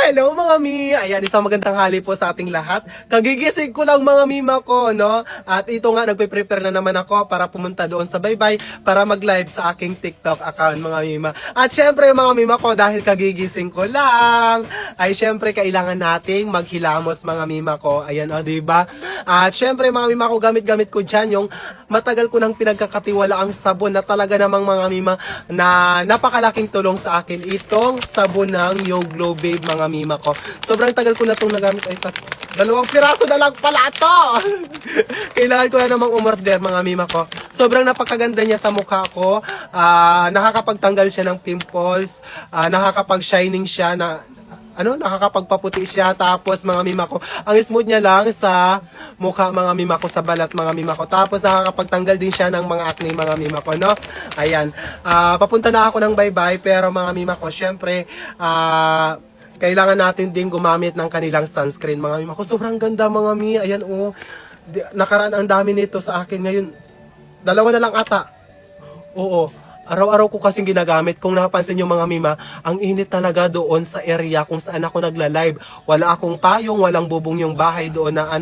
Hello mga mi! Ayan, isang magandang hali po sa ating lahat. Kagigising ko lang mga mima ko, no? At ito nga, nagpe-prepare na naman ako para pumunta doon sa Baybay para mag-live sa aking TikTok account mga mima. At syempre mga mima ko, dahil kagigising ko lang, ay syempre kailangan nating maghilamos mga mima ko. Ayan o, diba? At syempre mga mima ko, gamit-gamit ko dyan yung matagal ko nang pinagkakatiwala ang sabon na talaga namang mga mima na napakalaking tulong sa akin. Itong sabon ng Yo Glow Babe mga mima ko. Sobrang tagal ko na itong nagamit. Ay, 2 piraso na lang pala ito. Kailangan ko na namang umorder mga mima ko. Sobrang napakaganda niya sa mukha ko. Nakakapagtanggal siya ng pimples. Nakakapag-shining siya na nakakapagpaputi siya. Tapos mga mima ko, ang smooth niya lang sa mukha mga mima ko, sa balat mga mima ko. Tapos nakakapagtanggal din siya ng mga acne mga mima ko, no? Ayan. Papunta na ako ng Baybay, pero mga mima ko, syempre, kailangan natin din gumamit ng kanilang sunscreen mga mima ko. Sobrang ganda mga mi. Ayan nakaraan ang dami nito sa akin. Ngayon, 2 na lang ata. Oo. Araw-araw ko kasing ginagamit. Kung napansin nyo mga mima, ang init talaga doon sa area kung saan ako nagla-live. Wala akong payong, walang bubong yung bahay doon na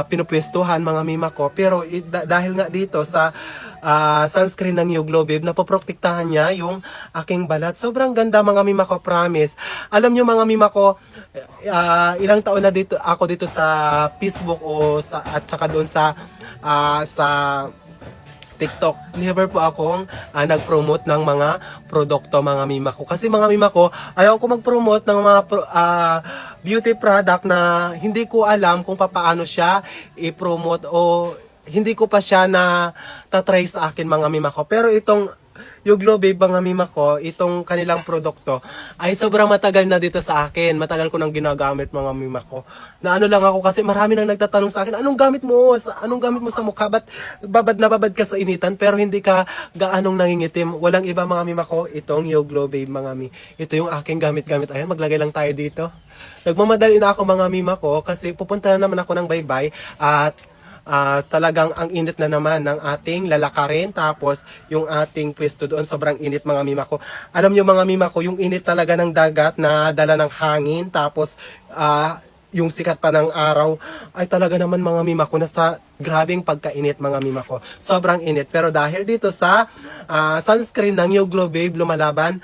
pinupwestuhan mga mima ko. Pero dahil nga dito sa sunscreen ng Yo Glow Babe, napoprotektahan niya yung aking balat. Sobrang ganda mga mima ko, promise. Alam nyo mga mima ko, ilang taon na dito ako dito sa Facebook at saka doon sa TikTok. Never po akong nag-promote ng mga produkto mga mima ko. Kasi mga mima ko, ayaw ko mag-promote ng mga beauty product na hindi ko alam kung paano siya i-promote o hindi ko pa siya na tatry sa akin mga mima ko. Pero itong Yo Glow Babe mga mima ko, itong kanilang produkto ay sobrang matagal na dito sa akin. Matagal ko nang ginagamit mga mima ko. Na lang ako kasi marami nang nagtatanong sa akin, anong gamit mo? Anong gamit mo sa mukha? Ba't babad ka sa initan pero hindi ka gaanong nangingitim? Walang iba mga mima ko, itong Yo Glow Babe mga mi. Ito yung aking gamit-gamit. Ayan, maglagay lang tayo dito. Nagmamadali na ako mga mima ko kasi pupunta na naman ako ng Baybay at talagang ang init na naman ng ating lalakarin. Tapos yung ating pwesto doon, sobrang init mga mima ko. Alam nyo mga mima ko, yung init talaga ng dagat na dala ng hangin. Tapos yung sikat pa ng araw ay talaga naman mga mima ko, nasa grabing pagkainit mga mima ko. Sobrang init. Pero dahil dito sa sunscreen ng Yo Glow Babe, lumalaban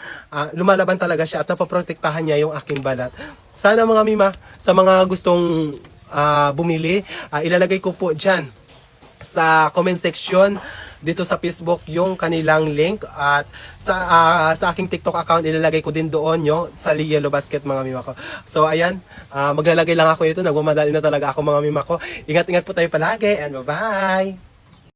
talaga siya at napoprotektahan niya yung aking balat. Sana mga mima, sa mga gustong bumili, ilalagay ko po dyan sa comment section dito sa Facebook yung kanilang link, at sa aking TikTok account ilalagay ko din doon yung sa Yellow Basket mga mima ko. So ayan, maglalagay lang ako ito, nagmamadali na talaga ako mga mima ko. Ingat-ingat po tayo palagi and bye-bye!